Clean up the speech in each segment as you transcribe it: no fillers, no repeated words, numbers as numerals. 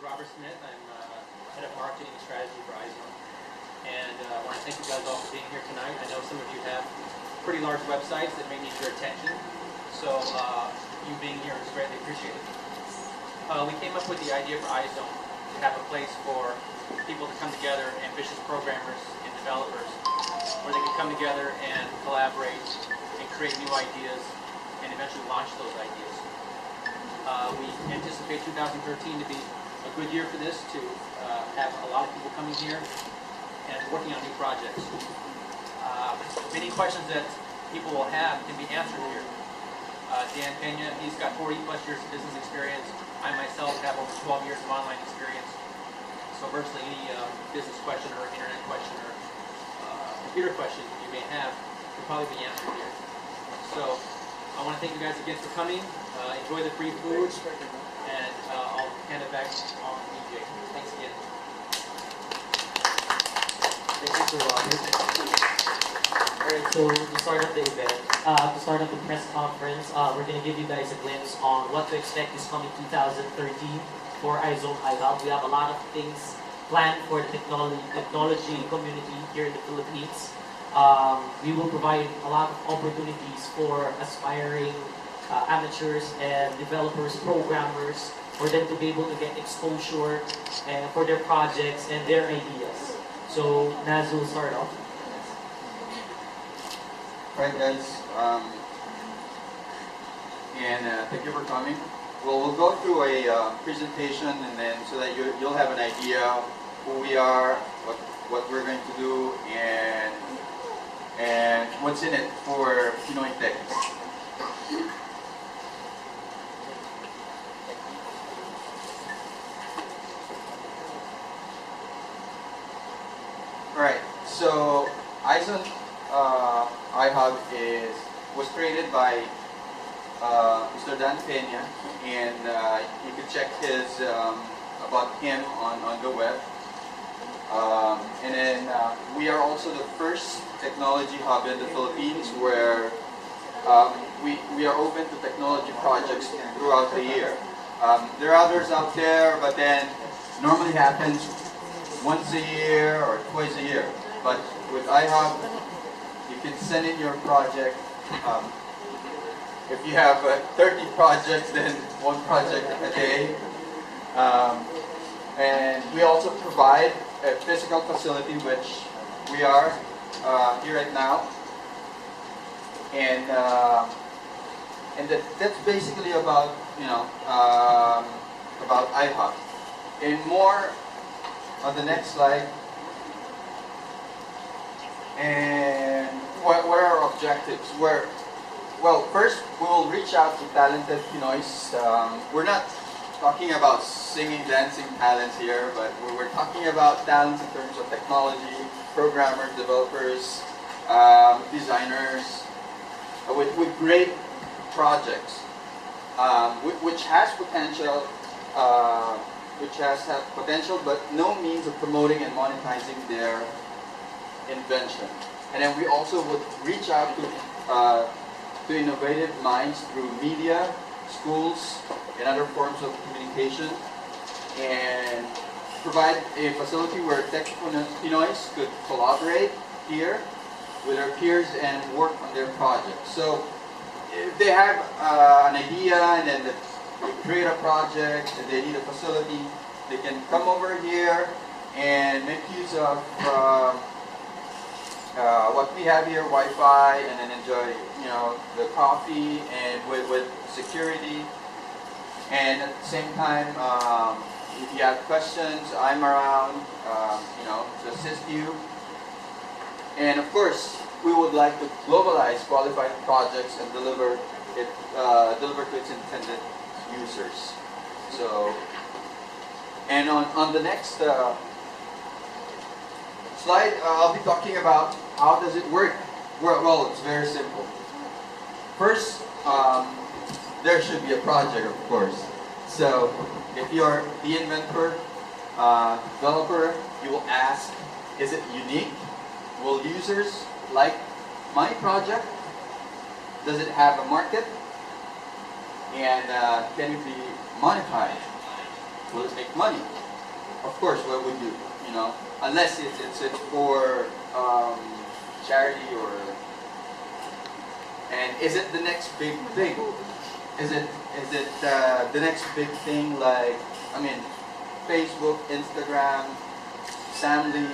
Robert Smith. I'm head of marketing and strategy for iZone. And I want to thank you guys all for being here tonight. I know some of you have pretty large websites that may need your attention. So you being here is greatly appreciated. We came up with the idea for iZone to have a place for people to come together, ambitious programmers and developers, where they can come together and collaborate and create new ideas and eventually launch those ideas. We anticipate 2013 to be a good year for this, to have a lot of people coming here and working on new projects. Many questions that people will have can be answered here. Dan Pena, he's got 40 plus years of business experience. I myself have over 12 years of online experience. So virtually any business question or internet question or computer question you may have will probably be answered here. So I want to thank you guys again for coming. Enjoy the free food, and I'll hand it back on to DJ. Thanks again. Thank you, Sir Robert. Alright, so to start off the event, to start off the press conference, we're going to give you guys a glimpse on what to expect this coming 2013 for iZone-iHUB. We have a lot of things planned for the technology community here in the Philippines. We will provide a lot of opportunities for aspiring amateurs and developers, programmers, for them to be able to get exposure for their projects and their ideas. So Naz will start off. Alright guys, thank you for coming. Well, we'll go through a presentation, and then so that you'll have an idea who we are, what we're going to do, and what's in it for Pinoy Techs. Alright, so iZone-iHUB was created by Mr. Dan Pena, and you can check about him on the web. And then we are also the first technology hub in the Philippines where we are open to technology projects throughout the year. There are others out there, but then normally happens once a year or twice a year. But with iHUB, you can send in your project. If you have 30 projects, then one project a day. And we also provide a physical facility, which we are here right now. And that's basically about about iHUB. And more on the next slide. And what are our objectives? Well, first we will reach out to talented Pinoys. We're not talking about singing, dancing talents here, but we're talking about talents in terms of technology, programmers, developers, designers, with great projects, which has potential, but no means of promoting and monetizing their invention. And then we also would reach out to innovative minds through media, schools, and other forms of communication, and provide a facility where Tech Pinoys could collaborate here with their peers and work on their projects. So if they have an idea and then they create a project and they need a facility, they can come over here and make use of what we have here, Wi-Fi, and then enjoy the coffee and with security. And at the same time, if you have questions, I'm around to assist you. And of course, we would like to globalize qualified projects and deliver to its intended users. So, and on the next slide, I'll be talking about how does it work. Well, it's very simple. First, there should be a project, of course. So, if you're the inventor, developer, you will ask, is it unique? Will users like my project? Does it have a market? And can it be monetized? Will it make money? Of course, what would you, you know, unless it's for charity or, and is it the next big thing? Is it the next big thing like, I mean, Facebook, Instagram, Samly?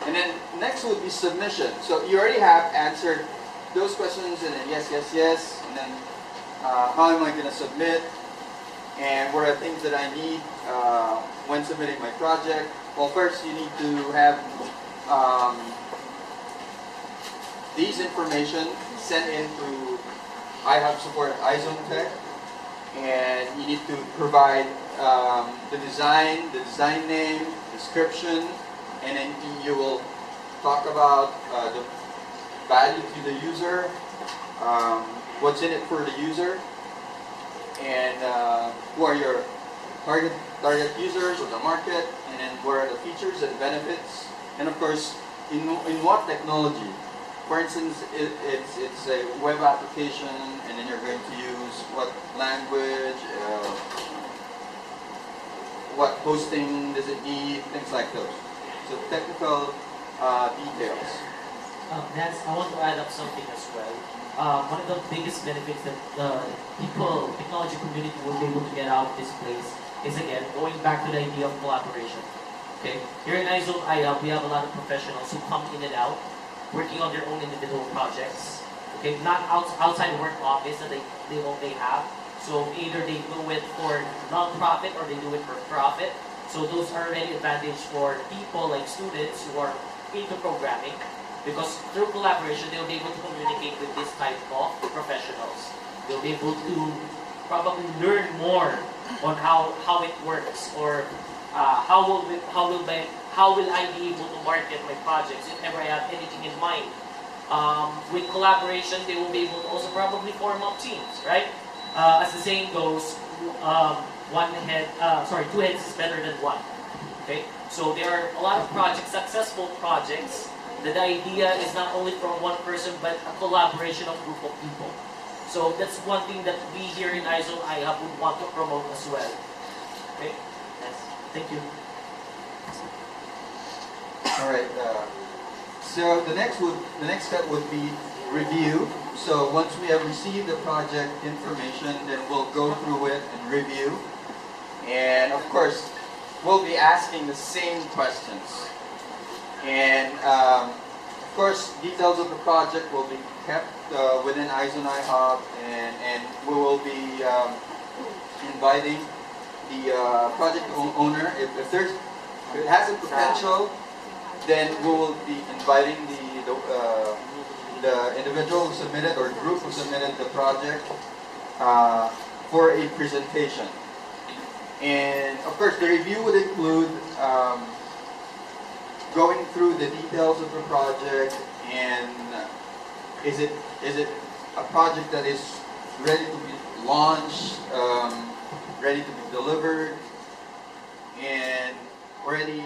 And then next would be submission. So you already have answered those questions and then yes, yes, yes, and then how am I going to submit? And what are things that I need when submitting my project? Well, first you need to have these information sent into iHUB support at iZone-Tech, and you need to provide the design name, description, and then you will talk about the value to the user, what's in it for the user, and who are your target users or the market, and then what are the features and benefits, and of course, in what technology. For instance, it's a web application, and then you're going to use what language, what hosting does it need, things like those. So technical details. I want to add up something as well. One of the biggest benefits that the technology community will be able to get out of this place is, again, going back to the idea of collaboration. Okay, here in iZone-iHUB, we have a lot of professionals who come in and out, working on their own individual projects. Okay, not outside the work office that they have. So either they do it for non-profit or they do it for profit. So those are already advantage for people like students who are into programming, because through collaboration they'll be able to communicate with this type of professionals. They'll be able to probably learn more on how it works, or how will I be able to market my projects if ever I have anything in mind. With collaboration, they will be able to also probably form up teams, right? As the saying goes, two heads is better than one. Okay, so there are a lot of projects, successful projects, that the idea is not only from one person, but a collaboration of group of people. So that's one thing that we here in iZone-iHUB would want to promote as well. Okay, yes. Thank you. All right. So the next step would be review. So once we have received the project information, then we'll go through it and review. And of course, we'll be asking the same questions. And of course, details of the project will be kept within iZone-iHUB, and we will be inviting the project owner. If it has a potential, then we will be inviting the individual who submitted or group who submitted the project for a presentation. And of course, the review would include going through the details of the project, and is it a project that is ready to be launched, ready to be delivered, and already,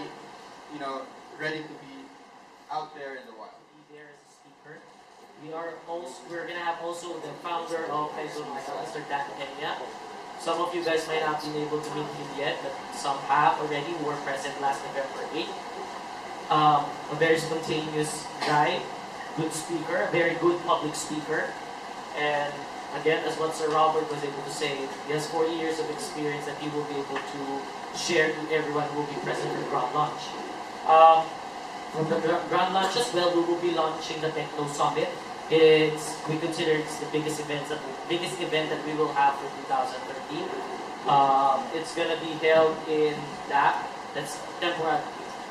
ready to be out there in the wild. There as a speaker. We're gonna have also the founder of iZone-iHUB, Mr. Dan Kenya. Some of you guys might not be able to meet him yet, but some have already who were present last November 8th. A very spontaneous guy, good speaker, a very good public speaker. And again, as what Sir Robert was able to say, he has 4 years of experience that he will be able to share to everyone who will be present for the grand launch. From the grand launch as well, we will be launching the Techno Summit. We consider it's the biggest event that we will have for 2013. It's gonna be held in that's temporary.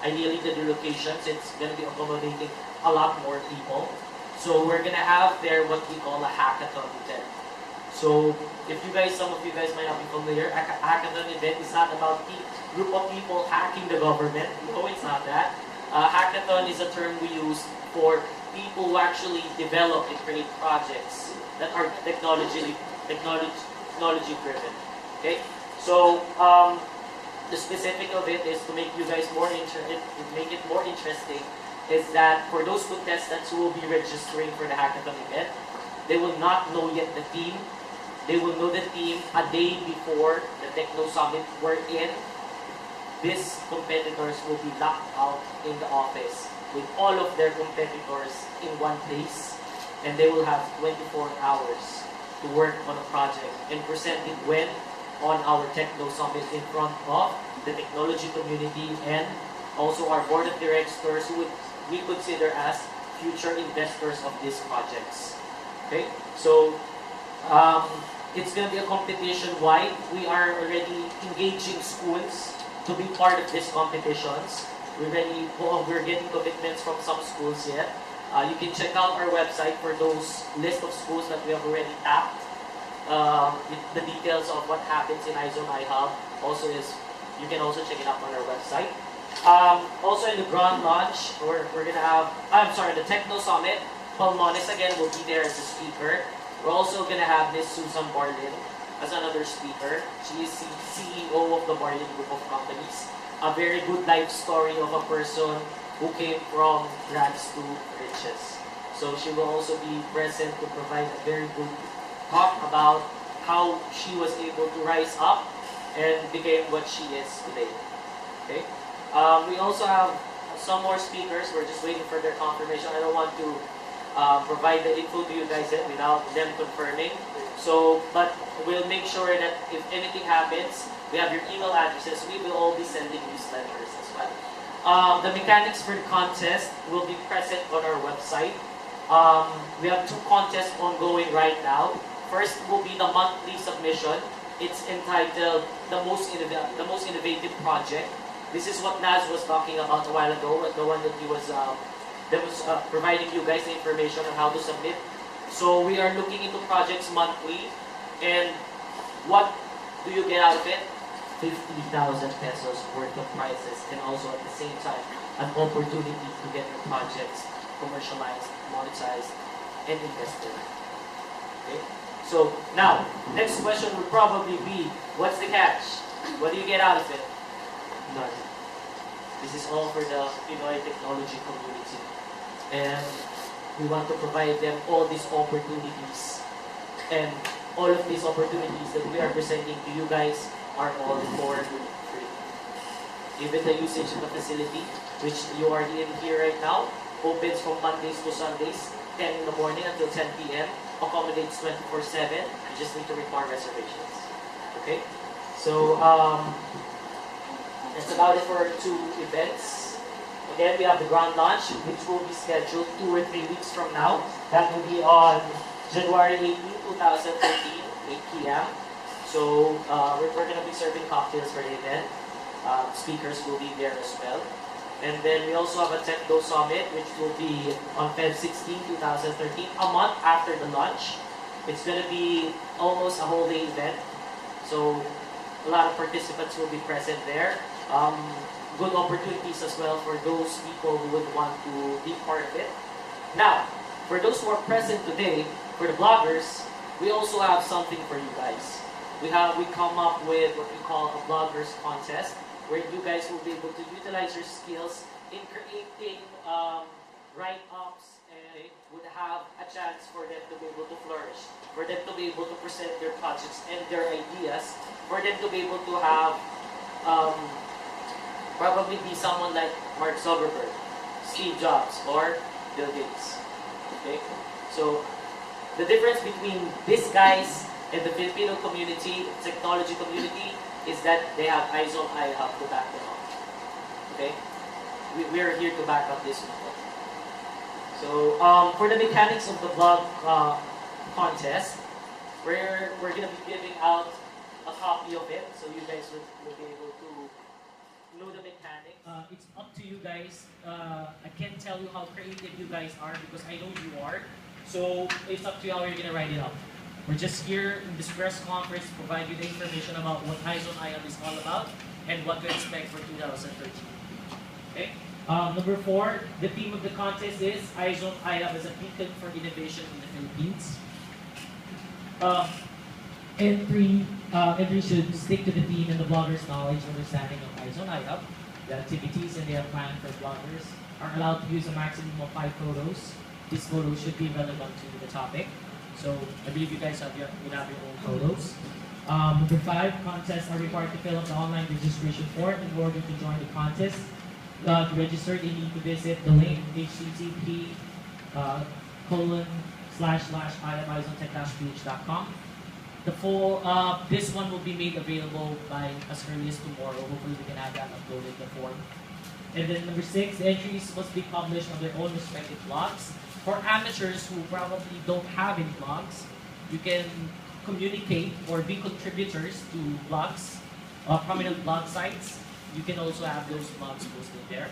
Ideally, the locations, it's gonna be accommodating a lot more people. So we're gonna have there what we call a hackathon event. So if some of you guys might not be familiar, a hackathon event is not about a group of people hacking the government. No, it's not that. Hackathon is a term we use for people who actually develop and create projects that are technology driven. Okay, so the specific of it is to make you guys make it more interesting. Is that for those contestants who will be registering for the hackathon event, they will not know yet the team. They will know the team a day before the the Techno Summit we're in, these competitors will be locked out in the office with all of their competitors in one place, and they will have 24 hours to work on a project and present it when on our Techno Summit in front of the technology community and also our board of directors who we consider as future investors of these projects. Okay, so it's going to be a competition wide. We are already engaging schools to be part of these competitions. We're getting commitments from some schools yet. You can check out our website for those list of schools that we have already tapped. The details of what happens in iZone-iHUB also you can also check it out on our website. Also in the grand launch, we're gonna have, the Techno Summit, Paul Mones again will be there as a speaker. We're also gonna have Miss Susan Barlin as another speaker. She is CEO of the Barlin Group of Companies. A very good life story of a person who came from rags to riches. So she will also be present to provide a very good talk about how she was able to rise up and became what she is today. Okay. We also have some more speakers. We're just waiting for their confirmation. I don't want to provide the info to you guys yet without them confirming. So, but we'll make sure that if anything happens, we have your email addresses. We will all be sending newsletters as well. The mechanics for the contest will be present on our website. We have 2 contests ongoing right now. First will be the monthly submission. It's entitled the most innovative project. This is what Naz was talking about a while ago, the one that he was providing you guys the information on how to submit. So we are looking into projects monthly, and what do you get out of it? 50,000 pesos worth of prizes, and also at the same time an opportunity to get your projects commercialized, monetized, and invested. Okay. So now, next question would probably be, what's the catch? What do you get out of it? None. This is all for the Pinoy technology community. And we want to provide them all these opportunities. And all of these opportunities that we are presenting to you guys are all for free. Even the usage of the facility, which you are in here right now, opens from Mondays to Sundays, 10 in the morning until 10 p.m. Accommodates 24/7. You just need to require reservations. Okay? So, that's about it for 2 events. Again, we have the grand launch, which will be scheduled 2 or 3 weeks from now. That will be on January 18, 2013, 8 p.m. So, we're going to be serving cocktails for the event. Speakers will be there as well. And then we also have a Techno Summit, which will be on Feb 16, 2013, a month after the launch. It's going to be almost a whole day event. So a lot of participants will be present there. Good opportunities as well for those people who would want to be part of it. Now, for those who are present today, for the bloggers, we also have something for you guys. We come up with what we call a bloggers contest, where you guys will be able to utilize your skills in creating write-ups, and would have a chance for them to be able to flourish, for them to be able to present their projects and their ideas, for them to be able to have probably be someone like Mark Zuckerberg, Steve Jobs, or Bill Gates. Okay? So the difference between these guys and the Filipino community, technology community, is that they have iZone-iHUB to back them up. Okay? We're here to back up this people. So, for the mechanics of the blog contest, we're going to be giving out a copy of it, so you guys will be able to know the mechanics. It's up to you guys. I can't tell you how creative you guys are because I know you are. So, it's up to you how you're going to write it up. We're just here in this press conference to provide you the information about what iZone-iHUB is all about and what to expect for 2013. Okay? Number 4, the theme of the contest is iZone-iHUB as a beacon for innovation in the Philippines. Entry should stick to the theme and the blogger's knowledge and understanding of iZone-iHUB. The activities and they are planned for bloggers are allowed to use a maximum of 5 photos. These photos should be relevant to the topic. So I believe you guys will have your own photos. Number 5, contests are required to fill out the online registration form in order to join the contest. To register, they need to visit the link http://iZone-ph.com. The full, this one will be made available by as early as tomorrow. Hopefully we can have that uploaded the form. And then number 6, the entries must be published on their own respective blogs. For amateurs who probably don't have any blogs, you can communicate or be contributors to blogs, prominent blog sites. You can also have those blogs posted there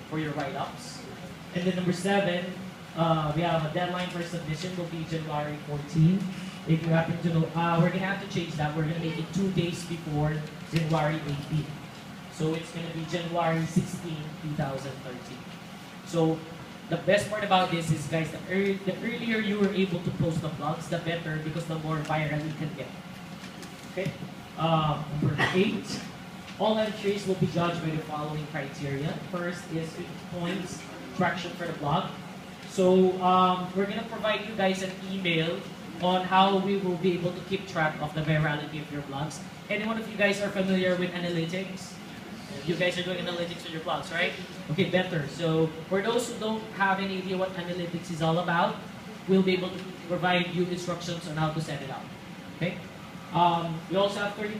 for your write-ups. And then number 7, we have a deadline for submission will be January 14. If you happen to know, we're gonna have to change that. We're gonna make it 2 days before January 18. So it's gonna be January 16, 2013. So the best part about this is, guys, the earlier you were able to post the blogs, the better, because the more viral you can get. Okay. Number 8, all entries will be judged by the following criteria. First is 50 points, traction for the blog. So we're gonna provide you guys an email on how we will be able to keep track of the virality of your blogs. Any one of you guys are familiar with analytics? You guys are doing analytics with your blogs, right? Okay, better. So for those who don't have any idea what analytics is all about, we'll be able to provide you instructions on how to set it up. Okay? We also have 30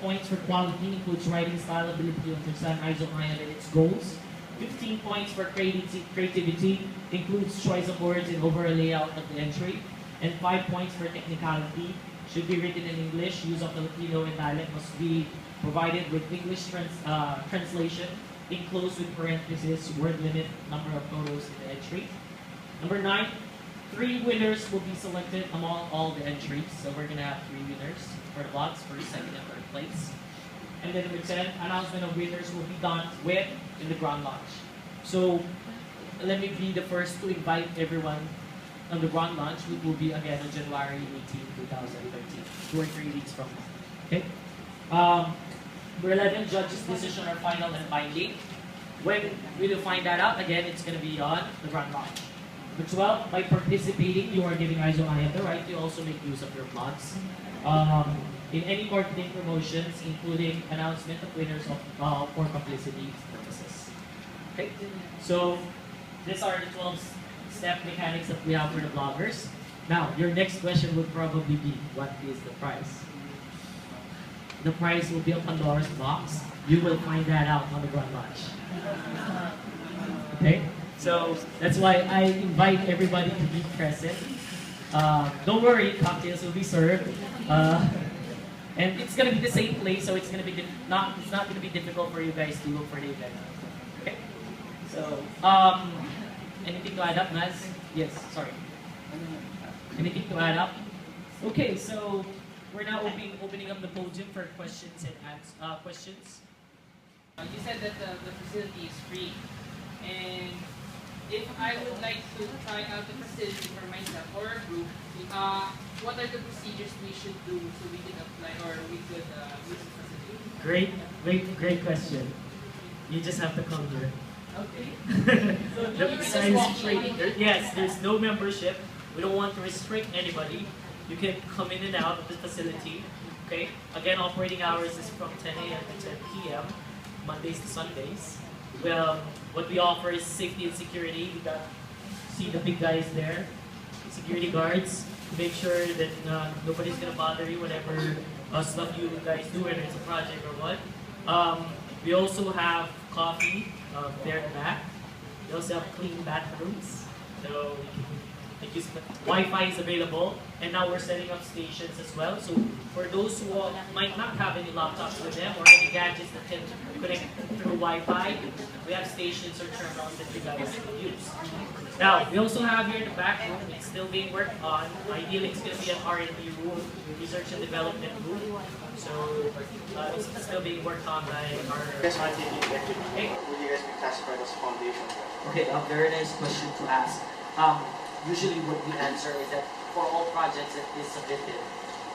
points for quality, includes writing style, ability to understand iZone-iHUB and its goals. 15 points for creativity, includes choice of words and overall layout of the entry. And 5 points for technicality, should be written in English, use of Filipino and dialect must be provided with English translation, enclosed with parentheses, word limit, number of photos in the entry. Number 9, 3 winners will be selected among all the entries. So we're gonna have 3 winners for the blogs, first, second, and third place. And then number 10, announcement of winners will be done in the grand launch. So let me be the first to invite everyone on the grand launch, which will be again on January 18, 2013, 2 or 3 weeks from now. Okay. Number 11, judges' decision are final and binding. When we will find that out, again, it's going to be on the grand launch. Number 12, by participating, you are giving iZone-iHUB the right to also make use of your blogs in any marketing promotions, including announcement of winners for publicity purposes. Okay, so these are the 12-step mechanics that we have for the bloggers. Now, your next question would probably be, what is the price? The price will be a Pandora's box. You will find that out on the grand launch. Okay? So that's why I invite everybody to be present. Don't worry, cocktails will be served. And it's gonna be the same place, so it's gonna be not gonna be difficult for you guys to look for the event. Okay? So anything to add up, Naz? Yes, sorry. Anything to add up? Okay, so we're now opening up the podium for questions and questions. You said that the facility is free, and if I would like to try out the facility for myself or a group, what are the procedures we should do so we can apply or we could use the facility? Great question. You just have to come here. Okay. Yes, there's no membership. We don't want to restrict anybody. You can come in and out of the facility. Okay. Again, operating hours is from 10 a.m. to 10 p.m. Mondays to Sundays. Well, what we offer is safety and security. We got see the big guys there, security guards. Make sure that nobody's gonna bother you whatever stuff you guys do, whether it's a project or what. We also have coffee there in the back. We also have clean bathrooms, so we can use Wi-Fi is available, and now we're setting up stations as well. So for those who might not have any laptops with them or any gadgets that can connect through Wi-Fi, we have stations or terminals that you guys can use. Now, we also have here in the back room, it's still being worked on. Ideally, it's going to be an R&D room, research and development room. So, it's still being worked on by our project executive. Okay. Would you guys be classified as foundation? Okay, very nice question to ask. Usually what we answer is that for all projects that is submitted,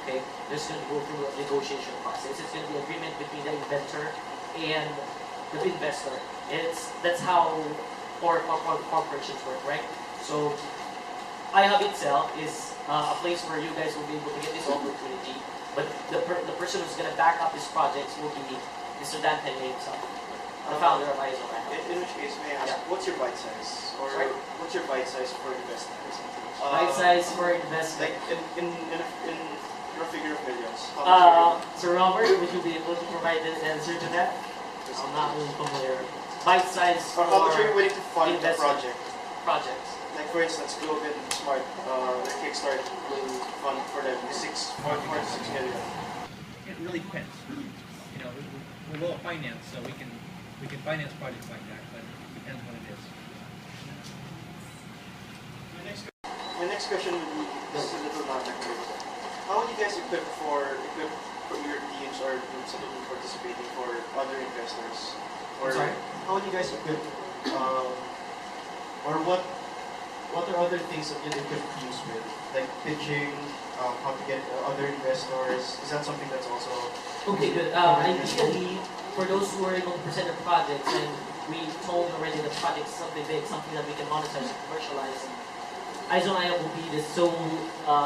okay, there's going to go through a negotiation process. It's going to be agreement between the inventor and the investor. That's how corporations work, right? So iHUB itself is a place where you guys will be able to get this opportunity. But the person who's going to back up these projects will be Mr. Dan Peña himself, the founder of iZone-iHUB. In which case, may I ask, what's your bite size? Or Sorry? what's your bite size for investment or something? Bite size for investment. Like in your figure of millions. How much Sir Robert, would you be able to provide the answer to that? I'm not really familiar. Bite size for or how much are you willing to fund the investment project? projects. Like for instance, Globe and Smart, their Kickstart will fund for them 4 to 6 million. It really depends. You know, we're well financed, so we can finance projects like that, but it depends what it is. My next question would be just a little non-technical. How would you guys equip your teams or groups that will be participating for other investors? Or I'm sorry? how would you guys equip, or what are other things that you'd equip teams with? Like pitching, how to get other investors? Is that something that's also... Okay, good. Ideally, for those who are able to present their projects, and we told already the project is something big, something that we can monetize and commercialize, iZone-iHUB will be the sole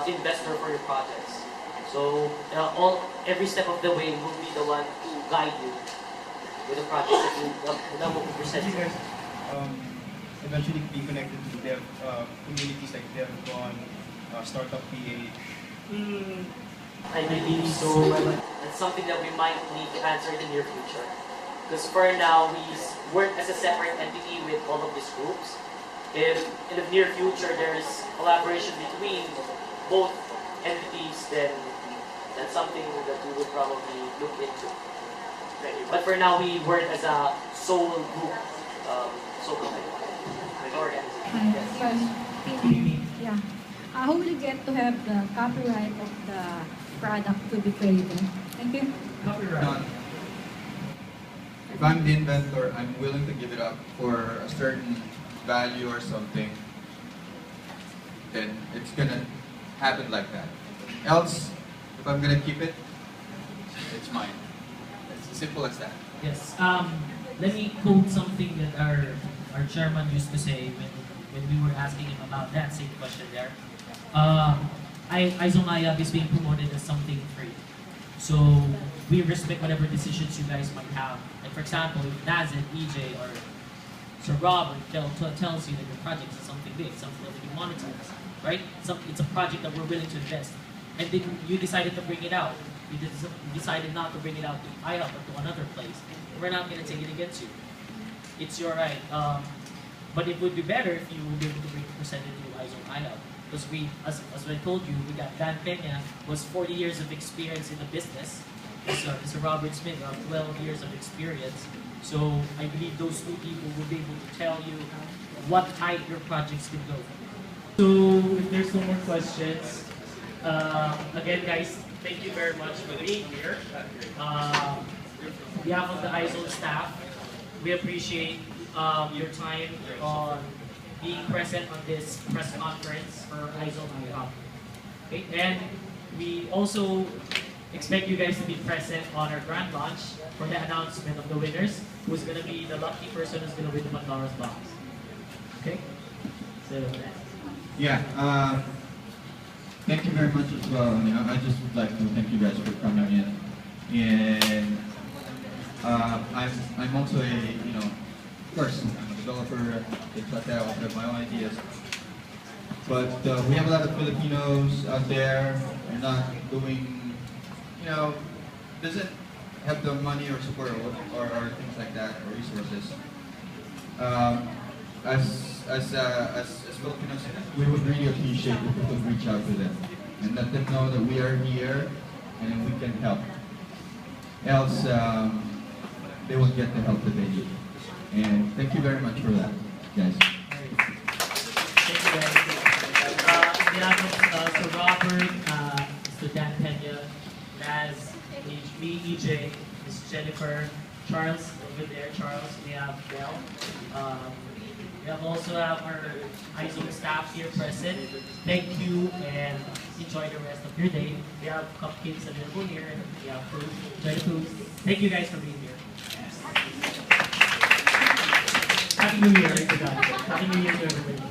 investor for your projects. So every step of the way will be the one to guide you with the projects that will be presented. You guys eventually be connected to dev communities like DevCon, Startup PH? I believe so. That's something that we might need to answer in the near future. Because for now, we work as a separate entity with all of these groups. If in the near future there is collaboration between both entities, then that's something that we would probably look into. But for now, we work as a sole group, sole company. Yes. Yeah. How will you get to have the copyright of the product to be created? Thank you. None. If I'm the inventor, I'm willing to give it up for a certain value or something, then it's gonna happen like that. Else, if I'm gonna keep it, it's mine. It's as simple as that. Yes. Let me quote something that our chairman used to say when we were asking him about that same question there. iZone-iHUB is being promoted as something free. So we respect whatever decisions you guys might have. Like for example, if Nazit, EJ, or Sir Rob tells you that your project is something big, something that we can monetize, right? It's a project that we're willing to invest. And then you decided to bring it out. You decided not to bring it out to iHUB but to another place. We're not going to take it against you. It's your right. But it would be better if you would be able to present it to iZone-iHUB. Because we, as I told you, we got Dan Peña, who has 40 years of experience in the business. Mr. Robert Smith, 12 years of experience. So I believe those two people will be able to tell you what height your projects can go. So if there's no more questions, again guys, thank you very much for being here. On behalf of the iZone staff, we appreciate your time on being present on this press conference for iZone-iHUB. Okay? And we also expect you guys to be present on our grand launch for the announcement of the winners, who's going to be the lucky person who's going to win the Pandora's box. Okay? So, yeah, thank you very much as well. I just would like to thank you guys for coming in. And I'm also of course, I'm a developer, things like that. I have my own ideas. But we have a lot of Filipinos out there. They're not doing, doesn't have the money or support or things like that or resources. As Filipinos, we would really appreciate if we could reach out to them and let them know that we are here and we can help. Else, they won't get the help that they need. And thank you very much for that, guys. thank you guys. On behalf of Sir Robert, Mr. Dan Peña, Naz, me, EJ, Ms. Jennifer, Charles over there, Charles, we have Bell. We also have our iZone staff here present. Thank you and enjoy the rest of your day. We have cupcakes available here and we have food. Enjoy the food. Thank you guys for being here. Happy New Year, I forgot. Happy New Year to everybody.